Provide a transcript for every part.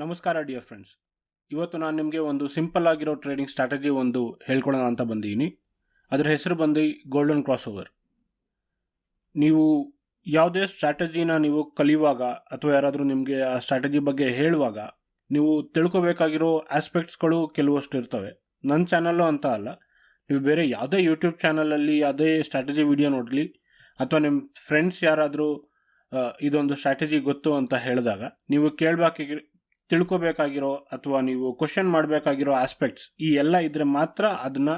ನಮಸ್ಕಾರ dear friends. ಇವತ್ತು ನಾನು ನಿಮಗೆ ಒಂದು ಸಿಂಪಲ್ ಆಗಿರೋ ಟ್ರೇಡಿಂಗ್ ಸ್ಟ್ರಾಟಜಿ ಒಂದು ಹೇಳ್ಕೊಡೋಣ ಅಂತ ಬಂದಿದ್ದೀನಿ. ಅದರ ಹೆಸರು ಬಂದು ಗೋಲ್ಡನ್ ಕ್ರಾಸ್ ಓವರ್. ನೀವು ಯಾವುದೇ ಸ್ಟ್ರಾಟಜಿನ ನೀವು ಕಲಿಯುವಾಗ ಅಥವಾ ಯಾರಾದರೂ ನಿಮಗೆ ಆ ಸ್ಟ್ರಾಟಜಿ ಬಗ್ಗೆ ಹೇಳುವಾಗ ನೀವು ತಿಳ್ಕೊಬೇಕಾಗಿರೋ ಆಸ್ಪೆಕ್ಟ್ಸ್ಗಳು ಕೆಲವಷ್ಟು ಇರ್ತವೆ. ನನ್ನ ಚಾನಲ್ಲು ಅಂತ ಅಲ್ಲ, ನೀವು ಬೇರೆ ಯಾವುದೇ ಯೂಟ್ಯೂಬ್ ಚಾನಲಲ್ಲಿ ಯಾವುದೇ ಸ್ಟ್ರಾಟಜಿ ವಿಡಿಯೋ ನೋಡಲಿ ಅಥವಾ ನಿಮ್ಮ ಫ್ರೆಂಡ್ಸ್ ಯಾರಾದರೂ ಇದೊಂದು ಸ್ಟ್ರಾಟಜಿ ಗೊತ್ತು ಅಂತ ಹೇಳಿದಾಗ ನೀವು ತಿಳ್ಕೊಬೇಕಾಗಿರೋ ಅಥವಾ ನೀವು ಕ್ವಶನ್ ಮಾಡಬೇಕಾಗಿರೋ ಆಸ್ಪೆಕ್ಟ್ಸ್ ಈ ಎಲ್ಲ ಇದ್ರೆ ಮಾತ್ರ ಅದನ್ನು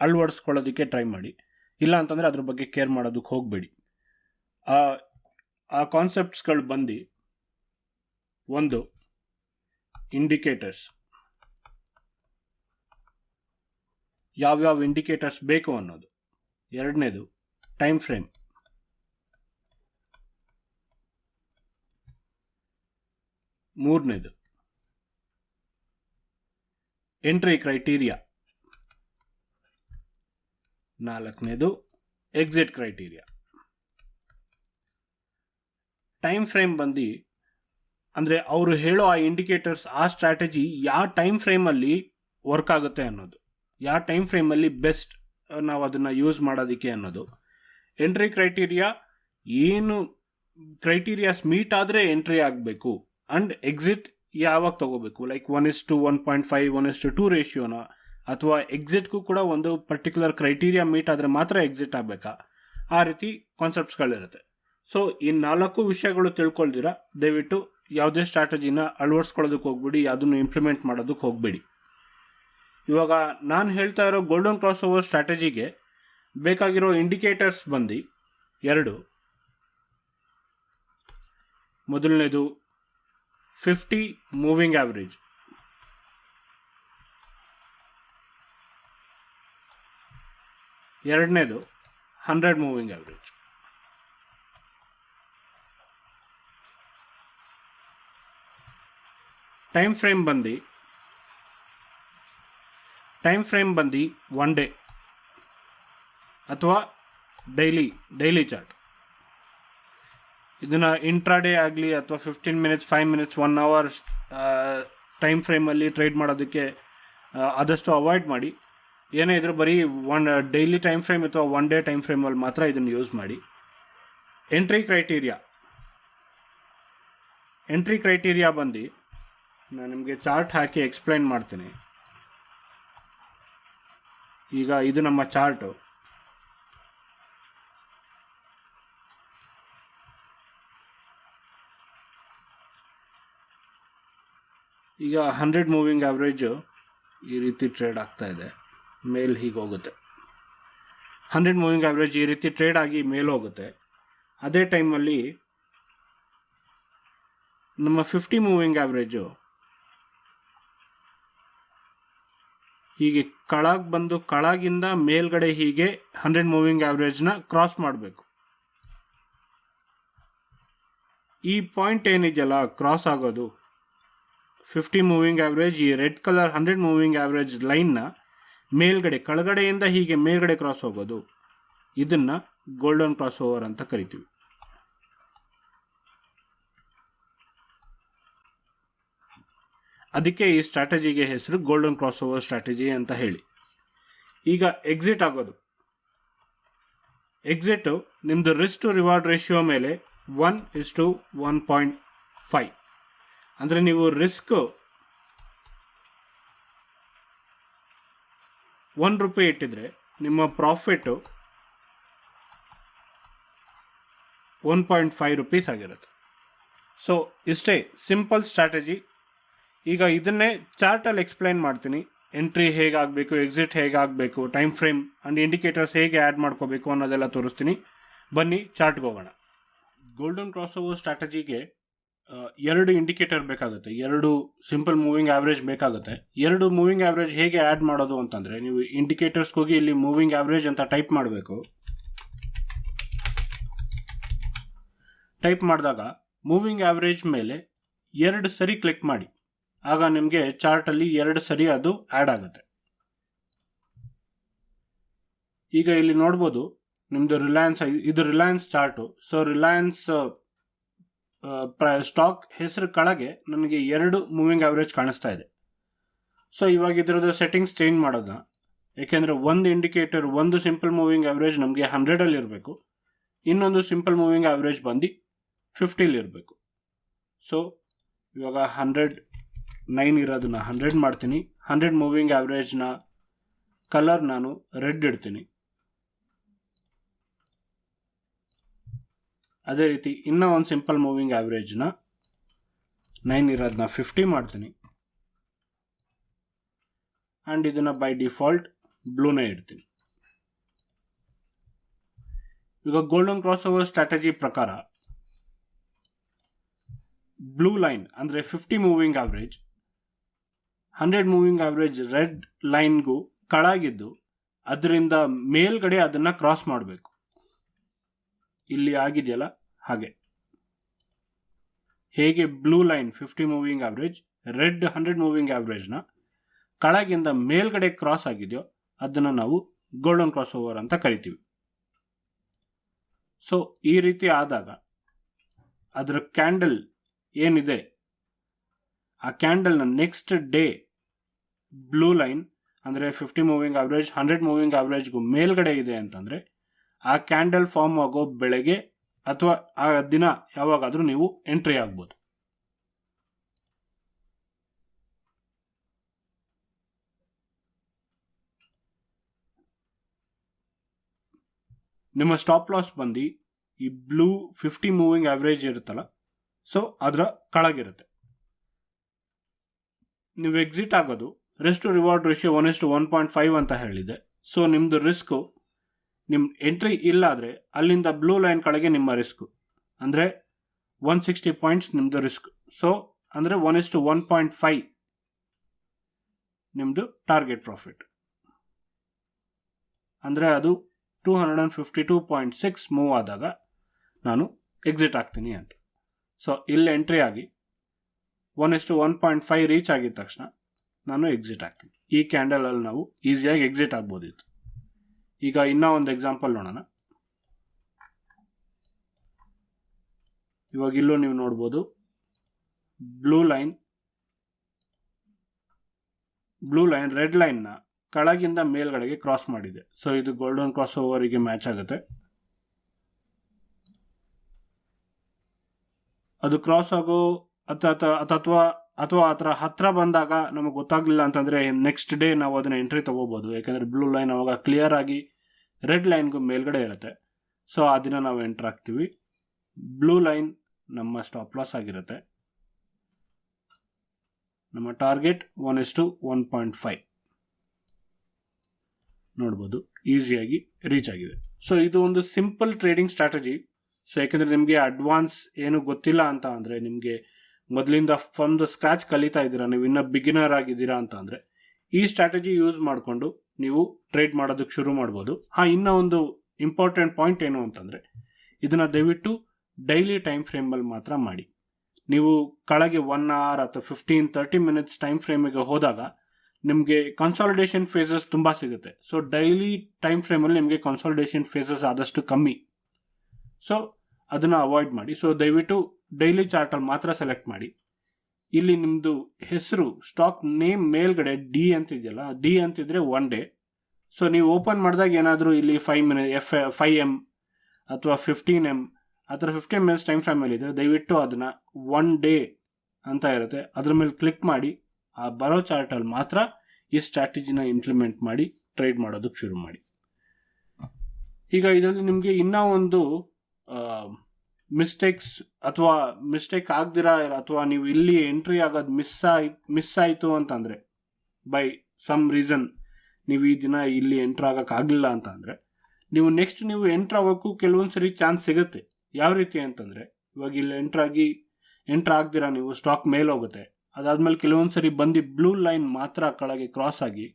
ಅಳವಡಿಸ್ಕೊಳ್ಳೋದಕ್ಕೆ ಟ್ರೈ ಮಾಡಿ. ಇಲ್ಲ ಅಂತಂದರೆ ಅದ್ರ ಬಗ್ಗೆ ಕೇರ್ ಮಾಡೋದಕ್ಕೆ ಹೋಗಬೇಡಿ. ಆ ಕಾನ್ಸೆಪ್ಟ್ಸ್ಗಳು ಬಂದು, ಒಂದು ಇಂಡಿಕೇಟರ್ಸ್, ಯಾವ್ಯಾವ ಇಂಡಿಕೇಟರ್ಸ್ ಬೇಕು ಅನ್ನೋದು. ಎರಡನೇದು ಟೈಮ್ ಫ್ರೇಮ್. ಮೂರನೇದು ಎಂಟ್ರಿ ಕ್ರೈಟೀರಿಯಾ. ನಾಲ್ಕನೇದು ಎಕ್ಸಿಟ್ ಕ್ರೈಟೀರಿಯಾ. ಟೈಮ್ ಫ್ರೇಮ್ ಬಂದು ಅಂದರೆ ಅವರು ಹೇಳೋ ಆ ಇಂಡಿಕೇಟರ್ಸ್, ಆ ಸ್ಟ್ರಾಟಜಿ ಯಾವ ಟೈಮ್ ಫ್ರೇಮಲ್ಲಿ ವರ್ಕ್ ಆಗುತ್ತೆ ಅನ್ನೋದು, ಯಾವ ಟೈಮ್ ಫ್ರೇಮಲ್ಲಿ ಬೆಸ್ಟ್ ನಾವು ಅದನ್ನು ಯೂಸ್ ಮಾಡೋದಕ್ಕೆ ಅನ್ನೋದು. ಎಂಟ್ರಿ ಕ್ರೈಟೀರಿಯಾ, ಏನು ಕ್ರೈಟೀರಿಯಾಸ್ ಮೀಟ್ ಆದರೆ ಎಂಟ್ರಿ ಆಗಬೇಕು, ಆ್ಯಂಡ್ ಎಕ್ಸಿಟ್ ಯಾವಾಗ ತಗೋಬೇಕು, ಲೈಕ್ 1:1.5 1:2 ರೇಷಿಯೋನ, ಅಥವಾ ಎಕ್ಸಿಟ್ಗೂ ಕೂಡ ಒಂದು ಪರ್ಟಿಕ್ಯುಲರ್ ಕ್ರೈಟೀರಿಯಾ ಮೀಟ್ ಆದರೆ ಮಾತ್ರ ಎಕ್ಸಿಟ್ ಆಗಬೇಕಾ, ಆ ರೀತಿ ಕಾನ್ಸೆಪ್ಟ್ಸ್ಗಳಿರುತ್ತೆ. ಸೊ ಈ 4 ವಿಷಯಗಳು ತಿಳ್ಕೊಳ್ದಿರ ದಯವಿಟ್ಟು ಯಾವುದೇ ಸ್ಟ್ರಾಟಜಿನ ಅಳವಡಿಸ್ಕೊಳ್ಳೋದಕ್ಕೆ ಹೋಗ್ಬೇಡಿ, ಯಾವುದನ್ನು ಇಂಪ್ಲಿಮೆಂಟ್ ಮಾಡೋದಕ್ಕೆ ಹೋಗಬೇಡಿ. ಇವಾಗ ನಾನು ಹೇಳ್ತಾ ಇರೋ ಗೋಲ್ಡನ್ ಕ್ರಾಸ್ ಓವರ್ ಸ್ಟ್ರಾಟಜಿಗೆ ಬೇಕಾಗಿರೋ ಇಂಡಿಕೇಟರ್ಸ್ ಬಂದು 2. ಮೊದಲನೇದು 50 ಮೂವಿಂಗ್ ಆವ್ರೇಜ್. ಎರಡನೇದು 100 ಮೂವಿಂಗ್ ಆವ್ರೇಜ್. ಟೈಮ್ ಫ್ರೇಮ್ ಬಂದು 1 ಡೇ ಅಥವಾ ಡೈಲಿ ಚಾರ್ಟ್. ಇದನ್ನು ಇಂಟ್ರಾಡೇ ಆಗಲಿ ಅಥವಾ 15 ಮಿನಿಟ್ಸ್ 5 ಮಿನಿಟ್ಸ್ 1 ಅವರ್ ಟೈಮ್ ಫ್ರೇಮಲ್ಲಿ ಟ್ರೇಡ್ ಮಾಡೋದಕ್ಕೆ ಆದಷ್ಟು ಅವಾಯ್ಡ್ ಮಾಡಿ. ಏನೇ ಇದ್ರೂ ಬರೀ ಡೈಲಿ ಟೈಮ್ ಫ್ರೇಮ್ ಅಥವಾ 1 ಡೇ ಟೈಮ್ ಫ್ರೇಮಲ್ಲಿ ಮಾತ್ರ ಇದನ್ನು ಯೂಸ್ ಮಾಡಿ. ಎಂಟ್ರಿ ಕ್ರೈಟೀರಿಯಾ ಬಂದು ನಾನು ನಿಮಗೆ ಚಾರ್ಟ್ ಹಾಕಿ ಎಕ್ಸ್ಪ್ಲೈನ್ ಮಾಡ್ತೀನಿ. ಈಗ ಇದು ನಮ್ಮ ಚಾರ್ಟು. ಈಗ 100 ಮೂವಿಂಗ್ ಆವ್ರೇಜು ಈ ರೀತಿ ಟ್ರೇಡ್ ಆಗ್ತಾ ಇದೆ, ಮೇಲ್ ಹೀಗೆ ಹೋಗುತ್ತೆ. 100 ಮೂವಿಂಗ್ ಆವ್ರೇಜ್ ಈ ರೀತಿ ಟ್ರೇಡ್ ಆಗಿ ಮೇಲೆ ಹೋಗುತ್ತೆ. ಅದೇ ಟೈಮಲ್ಲಿ ನಮ್ಮ 50 ಮೂವಿಂಗ್ ಆವ್ರೇಜು ಹೀಗೆ ಕೆಳಗೆ ಬಂದು ಕೆಳಗಿಂದ ಮೇಲ್ಗಡೆ ಹೀಗೆ 100 ಮೂವಿಂಗ್ ಆವ್ರೇಜ್ನ ಕ್ರಾಸ್ ಮಾಡಬೇಕು. ಈ ಪಾಯಿಂಟ್ ಏನಿದೆಯಲ್ಲ ಕ್ರಾಸ್ ಆಗೋದು 50 ಮೂವಿಂಗ್ ಆವ್ರೇಜ್, ಈ ರೆಡ್ ಕಲರ್ 100 ಮೂವಿಂಗ್ ಆವ್ರೇಜ್ ಲೈನ್ನ ಮೇಲ್ಗಡೆ, ಕೆಳಗಡೆಯಿಂದ ಹೀಗೆ ಮೇಲ್ಗಡೆ ಕ್ರಾಸ್ ಹೋಗೋದು, ಇದನ್ನು ಗೋಲ್ಡನ್ ಕ್ರಾಸ್ ಓವರ್ ಅಂತ ಕರಿತೀವಿ. ಅದಕ್ಕೆ ಈ ಸ್ಟ್ರಾಟಜಿಗೆ ಹೆಸರು ಗೋಲ್ಡನ್ ಕ್ರಾಸ್ ಓವರ್ ಸ್ಟ್ರಾಟಜಿ ಅಂತ ಹೇಳಿ. ಈಗ ಎಕ್ಸಿಟ್ ಆಗೋದು. ಎಕ್ಸಿಟು ನಿಮ್ಮದು ರಿಸ್ಕ್ ಟು ರಿವಾರ್ಡ್ ರೇಷಿಯೋ ಮೇಲೆ 1:1.5. ಅಂದರೆ ನೀವು ರಿಸ್ಕ್ ₹1 ಇಟ್ಟಿದ್ರೆ ನಿಮ್ಮ ಪ್ರಾಫಿಟ್ಟು ₹1.5 ಆಗಿರುತ್ತೆ. ಸೊ ಇಷ್ಟೇ ಸಿಂಪಲ್ ಸ್ಟ್ರಾಟಜಿ. ಈಗ ಇದನ್ನೇ ಚಾರ್ಟಲ್ಲಿ ಎಕ್ಸ್ಪ್ಲೈನ್ ಮಾಡ್ತೀನಿ. ಎಂಟ್ರಿ ಹೇಗಾಗಬೇಕು, ಎಕ್ಸಿಟ್ ಹೇಗಾಗಬೇಕು, ಟೈಮ್ ಫ್ರೇಮ್ ಆ್ಯಂಡ್ ಇಂಡಿಕೇಟರ್ಸ್ ಹೇಗೆ ಆ್ಯಡ್ ಮಾಡ್ಕೋಬೇಕು ಅನ್ನೋದೆಲ್ಲ ತೋರಿಸ್ತೀನಿ. ಬನ್ನಿ ಚಾರ್ಟ್ಗೆ ಹೋಗೋಣ. ಗೋಲ್ಡನ್ ಕ್ರಾಸ್ ಓವರ್ ಸ್ಟ್ರಾಟಜಿಗೆ 2 ಇಂಡಿಕೇಟರ್ ಬೇಕಾಗುತ್ತೆ, 2 ಸಿಂಪಲ್ ಮೂವಿಂಗ್ ಆವ್ರೇಜ್ ಬೇಕಾಗುತ್ತೆ. 2 ಮೂವಿಂಗ್ ಆವ್ರೇಜ್ ಹೇಗೆ ಆ್ಯಡ್ ಮಾಡೋದು ಅಂತಂದರೆ, ನೀವು ಇಂಡಿಕೇಟರ್ಸ್ಗೆ ಹೋಗಿ ಇಲ್ಲಿ ಮೂವಿಂಗ್ ಆವ್ರೇಜ್ ಅಂತ ಟೈಪ್ ಮಾಡಬೇಕು. ಟೈಪ್ ಮಾಡಿದಾಗ ಮೂವಿಂಗ್ ಆವ್ರೇಜ್ ಮೇಲೆ 2 ಸರಿ ಕ್ಲಿಕ್ ಮಾಡಿ. ಆಗ ನಿಮಗೆ ಚಾರ್ಟಲ್ಲಿ 2 ಸರಿ ಅದು ಆ್ಯಡ್ ಆಗುತ್ತೆ. ಈಗ ಇಲ್ಲಿ ನೋಡ್ಬೋದು ನಿಮ್ಮದು ರಿಲಯನ್ಸ್, ಇದು Reliance chart. So Reliance stock ಹೆಸರು ಕೆಳಗೆ ನನಗೆ 2 ಮೂವಿಂಗ್ ಆವ್ರೇಜ್ ಕಾಣಿಸ್ತಾ ಇದೆ. ಸೊ ಇವಾಗ ಇದರದ್ದು ಸೆಟ್ಟಿಂಗ್ಸ್ ಚೇಂಜ್ ಮಾಡೋದ, ಏಕೆಂದರೆ ಒಂದು ಇಂಡಿಕೇಟರ್ ಒಂದು ಸಿಂಪಲ್ ಮೂವಿಂಗ್ ಆವ್ರೇಜ್ ನಮಗೆ 100ಅಲ್ಲಿ ಇರಬೇಕು, ಇನ್ನೊಂದು ಸಿಂಪಲ್ ಮೂವಿಂಗ್ ಆವ್ರೇಜ್ ಬಂದು 50 ಇರಬೇಕು. ಸೊ ಇವಾಗ 109 ಇರೋದನ್ನ 100 ಮಾಡ್ತೀನಿ. 100 ಮೂವಿಂಗ್ ಆವ್ರೇಜ್ನ ಕಲರ್ ನಾನು ರೆಡ್ ಇಡ್ತೀನಿ. ಅದೇ ರೀತಿ ಇನ್ನೂ ಒಂದು ಸಿಂಪಲ್ ಮೂವಿಂಗ್ ಆವ್ರೇಜ್ನ 9 ಇರೋದನ್ನ 50 ಮಾಡ್ತೀನಿ. ಆ್ಯಂಡ್ ಇದನ್ನು ಬೈ ಡಿಫಾಲ್ಟ್ ಬ್ಲೂನೇ ಇಡ್ತೀನಿ. ಈಗ ಗೋಲ್ಡನ್ ಕ್ರಾಸ್ ಓವರ್ ಸ್ಟ್ರಾಟಜಿ ಪ್ರಕಾರ ಬ್ಲೂ ಲೈನ್ ಅಂದರೆ 50 moving average 100 moving average red ಲೈನ್ಗೂ ಕೆಳಗಿದ್ದು ಅದರಿಂದ ಮೇಲ್ಗಡೆ ಅದನ್ನು ಕ್ರಾಸ್ ಮಾಡಬೇಕು. ಇಲ್ಲಿ ಆಗಿದೆಯಲ್ಲ ಹಾಗೆ, ಹೇಗೆ blue line 50 moving average red 100 moving ಆವ್ರೇಜ್ನ ಕೆಳಗಿಂದ ಮೇಲ್ಗಡೆ ಕ್ರಾಸ್ ಆಗಿದೆಯೋ ಅದನ್ನು ನಾವು ಗೋಲ್ಡನ್ ಕ್ರಾಸ್ ಓವರ್ ಅಂತ ಕರಿತೀವಿ. ಸೊ ಈ ರೀತಿ ಆದಾಗ ಅದರ ಕ್ಯಾಂಡಲ್ ಏನಿದೆ ಆ ಕ್ಯಾಂಡಲ್ನ ನೆಕ್ಸ್ಟ್ ಡೇ ಬ್ಲೂ ಲೈನ್ ಅಂದರೆ 50 ಮೂವಿಂಗ್ ಆವ್ರೇಜ್ 100 ಮೂವಿಂಗ್ ಆವ್ರೇಜ್ಗೂ ಮೇಲ್ಗಡೆ ಇದೆ ಅಂತಂದರೆ ಆ ಕ್ಯಾಂಡಲ್ ಫಾರ್ಮ್ ಆಗೋ ಬೆಳಗ್ಗೆ ಅಥವಾ ಆ ದಿನ ಯಾವಾಗಾದರೂ ನೀವು ಎಂಟ್ರಿ ಆಗ್ಬೋದು. ನಿಮ್ಮ ಸ್ಟಾಪ್ ಲಾಸ್ ಬಂದು ಈ ಬ್ಲೂ 50 ಮೂವಿಂಗ್ ಆವ್ರೇಜ್ ಇರುತ್ತಲ್ಲ, ಸೊ ಅದರ ಕೆಳಗಿರುತ್ತೆ. ನೀವು ಎಕ್ಸಿಟ್ ಆಗೋದು ರಿಸ್ಕ್ ಟು ರಿವಾರ್ಡ್ ರೇಷಿಯೋ 1:1.5 ಅಂತ ಹೇಳಿದೆ. ಸೊ ನಿಮ್ಮದು ರಿಸ್ಕು, ನಿಮ್ಮ ಎಂಟ್ರಿ ಇಲ್ಲ ಆದರೆ ಅಲ್ಲಿಂದ ಬ್ಲೂ ಲೈನ್ ಕೆಳಗೆ ನಿಮ್ಮ ರಿಸ್ಕು ಅಂದರೆ 160 ಪಾಯಿಂಟ್ಸ್ ನಿಮ್ಮದು ರಿಸ್ಕ್. ಸೊ ಅಂದರೆ 1:1.5 ನಿಮ್ಮದು ಟಾರ್ಗೆಟ್ ಪ್ರಾಫಿಟ್, ಅಂದರೆ ಅದು 252.6 ಮೂವ್ ಆದಾಗ ನಾನು ಎಕ್ಸಿಟ್ ಆಗ್ತೀನಿ ಅಂತ. ಸೊ ಇಲ್ಲಿ ಎಂಟ್ರಿ ಆಗಿ 1:1.5 ರೀಚ್ ಆಗಿದ ತಕ್ಷಣ ನಾನು ಎಕ್ಸಿಟ್ ಆಗ್ತೀನಿ. ಈ ಕ್ಯಾಂಡಲಲ್ಲಿ ನಾವು ಈಸಿಯಾಗಿ ಎಕ್ಸಿಟ್ ಆಗ್ಬೋದಿತ್ತು. ಈಗ ಇನ್ನೂ ಒಂದು ಎಕ್ಸಾಂಪಲ್ ನೋಡೋಣ. ಇವಾಗ ಇಲ್ಲೂ ನೀವು ನೋಡ್ಬೋದು ಬ್ಲೂ ಲೈನ್ ರೆಡ್ ಲೈನ್ನ ಕೆಳಗಿಂದ ಮೇಲ್ಗಡೆಗೆ ಕ್ರಾಸ್ ಮಾಡಿದೆ. ಸೊ ಇದು ಗೋಲ್ಡನ್ ಕ್ರಾಸ್ ಓವರಿಗೆ ಮ್ಯಾಚ್ ಆಗುತ್ತೆ. ಅದು ಕ್ರಾಸ್ ಆಗೋ ಅಥವಾ ಆ ಥರ ಹತ್ರ ಬಂದಾಗ ನಮಗೆ ಗೊತ್ತಾಗಲಿಲ್ಲ ಅಂತಂದರೆ ನೆಕ್ಸ್ಟ್ ಡೇ ನಾವು ಅದನ್ನು ಎಂಟ್ರಿ ತೊಗೋಬೋದು. ಯಾಕೆಂದರೆ ಬ್ಲೂ ಲೈನ್ ಅವಾಗ ಕ್ಲಿಯರ್ ಆಗಿ ರೆಡ್ ಲೈನ್ಗೂ ಮೇಲ್ಗಡೆ ಇರುತ್ತೆ. ಸೊ ಆ ದಿನ ನಾವು ಎಂಟ್ರ್ ಆಗ್ತೀವಿ. ಬ್ಲೂ ಲೈನ್ ನಮ್ಮ ಸ್ಟಾಪ್ ಲಾಸ್ ಆಗಿರುತ್ತೆ. ನಮ್ಮ ಟಾರ್ಗೆಟ್ 1:1.5 ನೋಡ್ಬೋದು, ಈಸಿಯಾಗಿ ರೀಚ್ ಆಗಿದೆ. ಸೊ ಇದು ಒಂದು ಸಿಂಪಲ್ ಟ್ರೇಡಿಂಗ್ ಸ್ಟ್ರಾಟಜಿ. ಸೊ ಯಾಕೆಂದರೆ ನಿಮಗೆ ಅಡ್ವಾನ್ಸ್ ಏನು ಗೊತ್ತಿಲ್ಲ ಅಂತ ಅಂದರೆ, ನಿಮಗೆ ಮೊದಲಿಂದ ಫ್ರಮ್ ದ ಸ್ಕ್ರ್ಯಾಚ್ ಕಲಿತಾ ಇದ್ದೀರಾ, ನೀವು ಇನ್ನೂ ಬಿಗಿನರ್ ಆಗಿದ್ದೀರಾ ಅಂತ ಅಂದರೆ ಈ ಸ್ಟ್ರಾಟಜಿ ಯೂಸ್ ಮಾಡಿಕೊಂಡು ನೀವು ಟ್ರೇಡ್ ಮಾಡೋದಕ್ಕೆ ಶುರು ಮಾಡ್ಬೋದು. ಇನ್ನೂ ಒಂದು ಇಂಪಾರ್ಟೆಂಟ್ ಪಾಯಿಂಟ್ ಏನು ಅಂತಂದರೆ, ಇದನ್ನು ದಯವಿಟ್ಟು ಡೈಲಿ ಟೈಮ್ ಫ್ರೇಮಲ್ಲಿ ಮಾತ್ರ ಮಾಡಿ. ನೀವು ಕೆಳಗೆ 1 hour ಅಥವಾ 15-30 minutes ಟೈಮ್ ಫ್ರೇಮಿಗೆ ಹೋದಾಗ ನಿಮಗೆ ಕನ್ಸಾಲಿಡೇಷನ್ ಫೇಸಸ್ ತುಂಬ ಸಿಗುತ್ತೆ. ಸೊ ಡೈಲಿ ಟೈಮ್ ಫ್ರೇಮಲ್ಲಿ ನಿಮಗೆ ಕನ್ಸಾಲಿಡೇಷನ್ ಫೇಸಸ್ ಆದಷ್ಟು ಕಮ್ಮಿ. ಸೊ ಅದನ್ನು ಅವಾಯ್ಡ್ ಮಾಡಿ. ಸೊ ದಯವಿಟ್ಟು ಡೈಲಿ ಚಾರ್ಟಲ್ಲಿ ಮಾತ್ರ ಸೆಲೆಕ್ಟ್ ಮಾಡಿ. ಇಲ್ಲಿ ನಿಮ್ಮದು ಹೆಸರು ಸ್ಟಾಕ್ ನೇಮ್ ಮೇಲ್ಗಡೆ ಡಿ ಅಂತಿದೆಯಲ್ಲ, ಡಿ ಅಂತಿದ್ರೆ 1 day. ಸೊ ನೀವು ಓಪನ್ ಮಾಡಿದಾಗ ಏನಾದರೂ ಇಲ್ಲಿ 5M ಅಥವಾ 15M ಆ ಥರ 15 minutes ಟೈಮ್ ಫ್ರೇಮಲ್ಲಿ ಇದ್ದರೆ ದಯವಿಟ್ಟು ಅದನ್ನು 1 day ಅಂತ ಇರುತ್ತೆ, ಅದ್ರ ಮೇಲೆ ಕ್ಲಿಕ್ ಮಾಡಿ ಆ ಬರೋ ಚಾರ್ಟಲ್ಲಿ ಮಾತ್ರ ಈ ಸ್ಟ್ರಾಟಜಿನ ಇಂಪ್ಲಿಮೆಂಟ್ ಮಾಡಿ ಟ್ರೇಡ್ ಮಾಡೋದಕ್ಕೆ ಶುರು ಮಾಡಿ. ಈಗ ಇದರಲ್ಲಿ ನಿಮಗೆ ಇನ್ನೂ ಒಂದು ಮಿಸ್ಟೇಕ್ ಆಗ್ದಿರಾ ಅಥವಾ ನೀವು ಇಲ್ಲಿ ಎಂಟ್ರಿ ಆಗೋದು ಮಿಸ್ ಆಯಿತು ಅಂತಂದರೆ, ಬೈ ಸಮ್ ರೀಸನ್ ನೀವು ಈ ದಿನ ಇಲ್ಲಿ ಎಂಟ್ರ್ ಆಗೋಕ್ಕಾಗಲಿಲ್ಲ ಅಂತ ಅಂದರೆ, ನೀವು ನೆಕ್ಸ್ಟ್ ನೀವು ಎಂಟ್ರ್ ಆಗೋಕ್ಕೂ ಕೆಲವೊಂದು ಸರಿ ಚಾನ್ಸ್ ಸಿಗುತ್ತೆ. ಯಾವ ರೀತಿ ಅಂತಂದರೆ, ಇವಾಗ ಇಲ್ಲಿ ಎಂಟ್ರ್ ಆಗ್ದಿರಾ ನೀವು ಸ್ಟಾಕ್ ಮೇಲೆ ಹೋಗುತ್ತೆ, ಅದಾದಮೇಲೆ ಕೆಲವೊಂದು ಸರಿ ಬಂದು ಬ್ಲೂ ಲೈನ್ ಮಾತ್ರ ಕೆಳಗೆ ಕ್ರಾಸ್ ಆಗಿ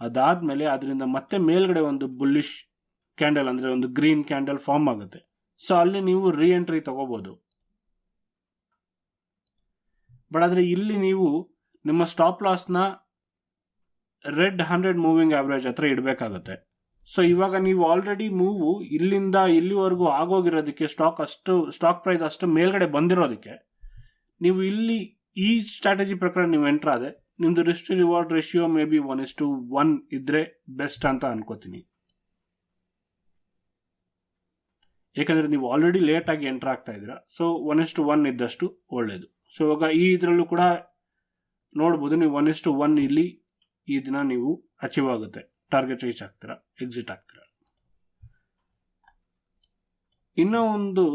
ಅದಾದಮೇಲೆ ಅದರಿಂದ ಮತ್ತೆ ಮೇಲ್ಗಡೆ ಒಂದು ಬುಲ್ಲಿಶ್ ಕ್ಯಾಂಡಲ್ ಅಂದರೆ ಒಂದು ಗ್ರೀನ್ ಕ್ಯಾಂಡಲ್ ಫಾರ್ಮ್ ಆಗುತ್ತೆ. ಸೊ ಅಲ್ಲಿ ನೀವು ರೀ ಎಂಟ್ರಿ ತಗೋಬೋದು. ಬಟ್ ಆದರೆ ಇಲ್ಲಿ ನೀವು ನಿಮ್ಮ ಸ್ಟಾಪ್ ಲಾಸ್ನ ರೆಡ್ 100 ಮೂವಿಂಗ್ ಆವ್ರೇಜ್ ಹತ್ರ ಇಡಬೇಕಾಗುತ್ತೆ. ಸೊ ಇವಾಗ ನೀವು ಆಲ್ರೆಡಿ ಮೂವು ಇಲ್ಲಿಂದ ಇಲ್ಲಿವರೆಗೂ ಆಗೋಗಿರೋದಕ್ಕೆ ಸ್ಟಾಕ್ ಪ್ರೈಸ್ ಅಷ್ಟು ಮೇಲ್ಗಡೆ ಬಂದಿರೋದಕ್ಕೆ ನೀವು ಇಲ್ಲಿ ಈ ಸ್ಟ್ರಾಟಜಿ ಪ್ರಕಾರ ನೀವು ಎಂಟರ್ ಆದ್ರೆ ನಿಮ್ದು risk to reward ratio may be 1:1 ಇದ್ರೆ ಬೆಸ್ಟ್ ಅಂತ ಅನ್ಕೋತೀನಿ. ಯಾಕಂದ್ರೆ ನೀವು ಆಲ್ರೆಡಿ ಲೇಟ್ ಆಗಿ ಎಂಟರ್ ಆಗ್ತಾ ಇದ್ದೀರಾ. ಸೊ 1:1 ಇದ್ದಷ್ಟು ಒಳ್ಳೇದು. ಸೊ ಇವಾಗ ಈ ಇದರಲ್ಲೂ ಕೂಡ ನೋಡ್ಬೋದು, ನೀವು 1:1 ಇಲ್ಲಿ ಈ ದಿನ ನೀವು ಅಚೀವ್ ಆಗುತ್ತೆ, ಟಾರ್ಗೆಟ್ ರೀಚ್ ಆಗ್ತೀರಾ, ಎಕ್ಸಿಟ್ ಆಗ್ತೀರಾ. ಇನ್ನೂ ಒಂದು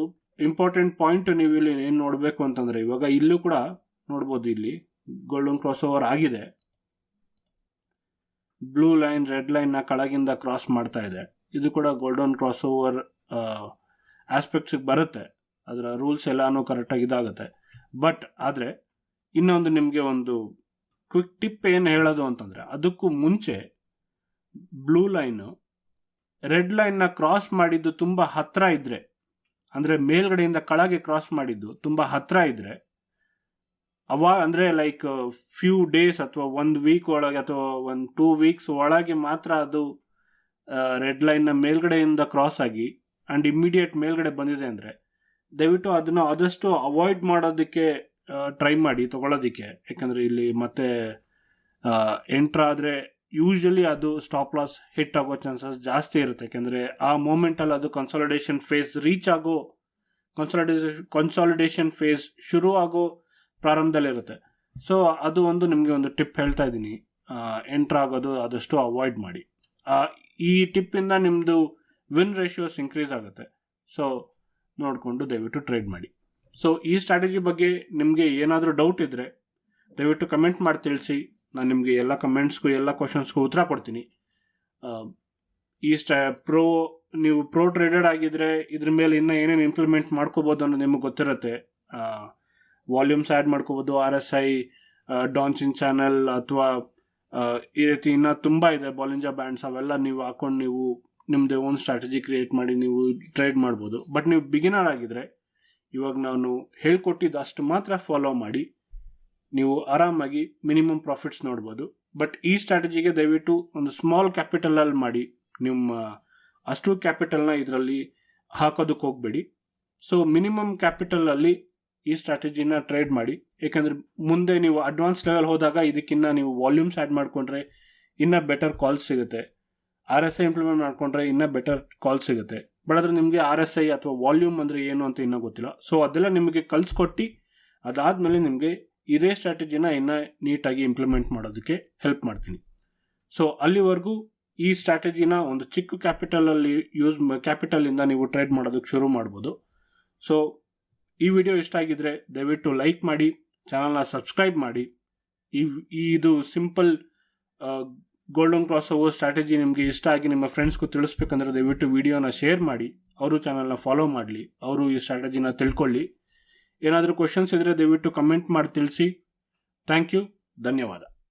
ಇಂಪಾರ್ಟೆಂಟ್ ಪಾಯಿಂಟ್ ನೀವು ಇಲ್ಲಿ ಏನು ನೋಡಬೇಕು ಅಂತಂದ್ರೆ, ಇವಾಗ ಇಲ್ಲೂ ಕೂಡ ನೋಡ್ಬೋದು, ಇಲ್ಲಿ ಗೋಲ್ಡನ್ ಕ್ರಾಸ್ ಓವರ್ ಆಗಿದೆ, ಬ್ಲೂ ಲೈನ್ ರೆಡ್ ಲೈನ್ ನ ಕೆಳಗಿಂದ ಕ್ರಾಸ್ ಮಾಡ್ತಾ ಇದೆ. ಇದು ಕೂಡ ಗೋಲ್ಡನ್ ಕ್ರಾಸ್ ಓವರ್ ಆಸ್ಪೆಕ್ಟ್ಸ್ ಬರುತ್ತೆ, ಅದರ ರೂಲ್ಸ್ ಎಲ್ಲಾನು ಕರೆಕ್ಟಾಗಿ ಇದಾಗುತ್ತೆ. ಬಟ್ ಆದರೆ ಇನ್ನೊಂದು ನಿಮಗೆ ಒಂದು ಕ್ವಿಕ್ ಟಿಪ್ ಏನು ಹೇಳೋದು ಅಂತಂದರೆ, ಅದಕ್ಕೂ ಮುಂಚೆ ಬ್ಲೂ ಲೈನು ರೆಡ್ ಲೈನ್ನ ಕ್ರಾಸ್ ಮಾಡಿದ್ದು ತುಂಬ ಹತ್ತಿರ ಇದ್ದರೆ, ಅಂದರೆ ಮೇಲ್ಗಡೆಯಿಂದ ಕೆಳಗೆ ಕ್ರಾಸ್ ಮಾಡಿದ್ದು ತುಂಬ ಹತ್ತಿರ ಇದ್ದರೆ, ಅಂದರೆ ಲೈಕ್ ಫ್ಯೂ ಡೇಸ್ ಅಥವಾ 1 ವೀಕ್ ಒಳಗೆ ಅಥವಾ 1-2 ವೀಕ್ಸ್ ಒಳಗೆ ಮಾತ್ರ ಅದು ರೆಡ್ ಲೈನ್ನ ಮೇಲ್ಗಡೆಯಿಂದ ಕ್ರಾಸ್ ಆಗಿ ಆ್ಯಂಡ್ ಇಮ್ಮಿಡಿಯೇಟ್ ಮೇಲ್ಗಡೆ ಬಂದಿದೆ ಅಂದರೆ, ದಯವಿಟ್ಟು ಅದನ್ನು ಆದಷ್ಟು ಅವಾಯ್ಡ್ ಮಾಡೋದಕ್ಕೆ ಟ್ರೈ ಮಾಡಿ ತೊಗೊಳೋದಕ್ಕೆ. ಯಾಕಂದರೆ ಇಲ್ಲಿ ಮತ್ತೆ ಎಂಟ್ರ್ ಆದರೆ ಯೂಶ್ವಲಿ ಅದು ಸ್ಟಾಪ್ ಲಾಸ್ ಹಿಟ್ ಆಗೋ ಚಾನ್ಸಸ್ ಜಾಸ್ತಿ ಇರುತ್ತೆ. ಯಾಕೆಂದರೆ ಆ ಮೂಮೆಂಟಲ್ಲಿ ಅದು ಕನ್ಸಾಲಿಡೇಷನ್ ಫೇಸ್ ರೀಚ್ ಆಗೋ ಕನ್ಸಾಲಿಡೇಷನ್ ಫೇಸ್ ಶುರು ಆಗೋ ಪ್ರಾರಂಭದಲ್ಲಿರುತ್ತೆ. ಸೊ ಅದು ಒಂದು ನಿಮಗೆ ಒಂದು ಟಿಪ್ ಹೇಳ್ತಾ ಇದ್ದೀನಿ, ಎಂಟ್ರ್ ಆಗೋದು ಆದಷ್ಟು ಅವಾಯ್ಡ್ ಮಾಡಿ. ಈ ಟಿಪ್ಪಿಂದ ನಿಮ್ಮದು ವಿನ್ ರೇಷಿಯೋಸ್ ಇನ್ಕ್ರೀಸ್ ಆಗುತ್ತೆ. ಸೊ ನೋಡಿಕೊಂಡು ದಯವಿಟ್ಟು ಟ್ರೇಡ್ ಮಾಡಿ. ಸೊ ಈ ಸ್ಟ್ರಾಟಜಿ ಬಗ್ಗೆ ನಿಮಗೆ ಏನಾದರೂ ಡೌಟ್ ಇದ್ದರೆ ದಯವಿಟ್ಟು ಕಮೆಂಟ್ ಮಾಡಿ ತಿಳಿಸಿ. ನಾನು ನಿಮಗೆ ಎಲ್ಲ ಕಮೆಂಟ್ಸ್ಗೂ ಎಲ್ಲ ಕ್ವಶನ್ಸ್ಗೂ ಉತ್ತರ ಕೊಡ್ತೀನಿ. ಈ ನೀವು ಪ್ರೋ ಟ್ರೇಡೆಡ್ ಆಗಿದ್ದರೆ ಇದ್ರ ಮೇಲೆ ಇನ್ನೂ ಏನೇನು ಇಂಪ್ಲಿಮೆಂಟ್ ಮಾಡ್ಕೋಬೋದು ಅನ್ನೋದು ನಿಮಗೆ ಗೊತ್ತಿರುತ್ತೆ. ವಾಲ್ಯೂಮ್ಸ್ ಆ್ಯಡ್ ಮಾಡ್ಕೋಬೋದು, RSI, ಡಾನ್ಚಿನ್ ಚಾನಲ್, ಅಥವಾ ಈ ರೀತಿ ಇನ್ನೂ ತುಂಬ ಇದೆ, ಬಾಲಿಂಜಾ ಬ್ಯಾಂಡ್ಸ್, ಅವೆಲ್ಲ ನೀವು ಹಾಕೊಂಡು ನೀವು ನಿಮ್ಮದೇ ಓನ್ ಸ್ಟ್ರಾಟಜಿ ಕ್ರಿಯೇಟ್ ಮಾಡಿ ನೀವು ಟ್ರೇಡ್ ಮಾಡ್ಬೋದು. ಬಟ್ ನೀವು ಬಿಗಿನರ್ ಆಗಿದ್ದರೆ ಇವಾಗ ನಾನು ಹೇಳ್ಕೊಟ್ಟಿದ್ದು ಅಷ್ಟು ಮಾತ್ರ ಫಾಲೋ ಮಾಡಿ ನೀವು ಆರಾಮಾಗಿ ಮಿನಿಮಮ್ ಪ್ರಾಫಿಟ್ಸ್ ನೋಡ್ಬೋದು. ಬಟ್ ಈ ಸ್ಟ್ರಾಟಜಿಗೆ ದಯವಿಟ್ಟು ಒಂದು ಸ್ಮಾಲ್ ಕ್ಯಾಪಿಟಲಲ್ಲಿ ಮಾಡಿ, ನಿಮ್ಮ ಅಷ್ಟು ಕ್ಯಾಪಿಟಲ್ನ ಇದರಲ್ಲಿ ಹಾಕೋದಕ್ಕೆ ಹೋಗಬೇಡಿ. ಸೊ ಮಿನಿಮಮ್ ಕ್ಯಾಪಿಟಲಲ್ಲಿ ಈ ಸ್ಟ್ರಾಟಜಿನ ಟ್ರೇಡ್ ಮಾಡಿ. ಏಕೆಂದರೆ ಮುಂದೆ ನೀವು ಅಡ್ವಾನ್ಸ್ ಲೆವೆಲ್ ಹೋದಾಗ ಇದಕ್ಕಿನ್ನ ನೀವು ವಾಲ್ಯೂಮ್ಸ್ ಆ್ಯಡ್ ಮಾಡಿಕೊಂಡ್ರೆ ಇನ್ನೂ ಬೆಟರ್ ಕಾಲ್ಸ್ ಸಿಗುತ್ತೆ. RSI ಇಂಪ್ಲಿಮೆಂಟ್ ಮಾಡಿಕೊಂಡ್ರೆ ಇನ್ನೂ ಬೆಟರ್ ಕಾಲ್ ಸಿಗುತ್ತೆ. ಬಟ್ ಆದರೆ ನಿಮಗೆ RSI ಅಥವಾ ವಾಲ್ಯೂಮ್ ಅಂದರೆ ಏನು ಅಂತ ಇನ್ನೂ ಗೊತ್ತಿಲ್ಲ. ಸೊ ಅದೆಲ್ಲ ನಿಮಗೆ ಕಲಿಸ್ಕೊಟ್ಟು ಅದಾದಮೇಲೆ ನಿಮಗೆ ಇದೇ ಸ್ಟ್ರಾಟಜಿನ ಇನ್ನೂ ನೀಟಾಗಿ ಇಂಪ್ಲಿಮೆಂಟ್ ಮಾಡೋದಕ್ಕೆ ಹೆಲ್ಪ್ ಮಾಡ್ತೀನಿ. ಸೊ ಅಲ್ಲಿವರೆಗೂ ಈ ಸ್ಟ್ರಾಟಜಿನ ಒಂದು ಚಿಕ್ಕ ಕ್ಯಾಪಿಟಲಿಂದ ನೀವು ಟ್ರೇಡ್ ಮಾಡೋದಕ್ಕೆ ಶುರು ಮಾಡ್ಬೋದು. ಸೊ ಈ ವಿಡಿಯೋ ಇಷ್ಟ ಆಗಿದ್ರೆ ದಯವಿಟ್ಟು ಲೈಕ್ ಮಾಡಿ, ಚಾನಲ್ನ ಸಬ್ಸ್ಕ್ರೈಬ್ ಮಾಡಿ. ಇದು simple golden cross over strategy ನಿಮಗೆ ಇಷ್ಟ ಆಗಿ ನಿಮ್ಮ ಫ್ರೆಂಡ್ಸ್ಗೂ ತಿಳಿಸ್ಬೇಕಂದ್ರೆ ದಯವಿಟ್ಟು ವಿಡಿಯೋನ ಶೇರ್ ಮಾಡಿ, ಅವರು ಚಾನಲ್ನ ಫಾಲೋ ಮಾಡಲಿ, ಅವರು ಈ ಸ್ಟ್ರಾಟಜಿನ ತಿಳ್ಕೊಳ್ಳಿ. ಏನಾದರೂ ಕ್ವಶನ್ಸ್ ಇದ್ದರೆ ದಯವಿಟ್ಟು ಕಮೆಂಟ್ ಮಾಡಿ ತಿಳಿಸಿ. ಥ್ಯಾಂಕ್ ಯು, ಧನ್ಯವಾದ.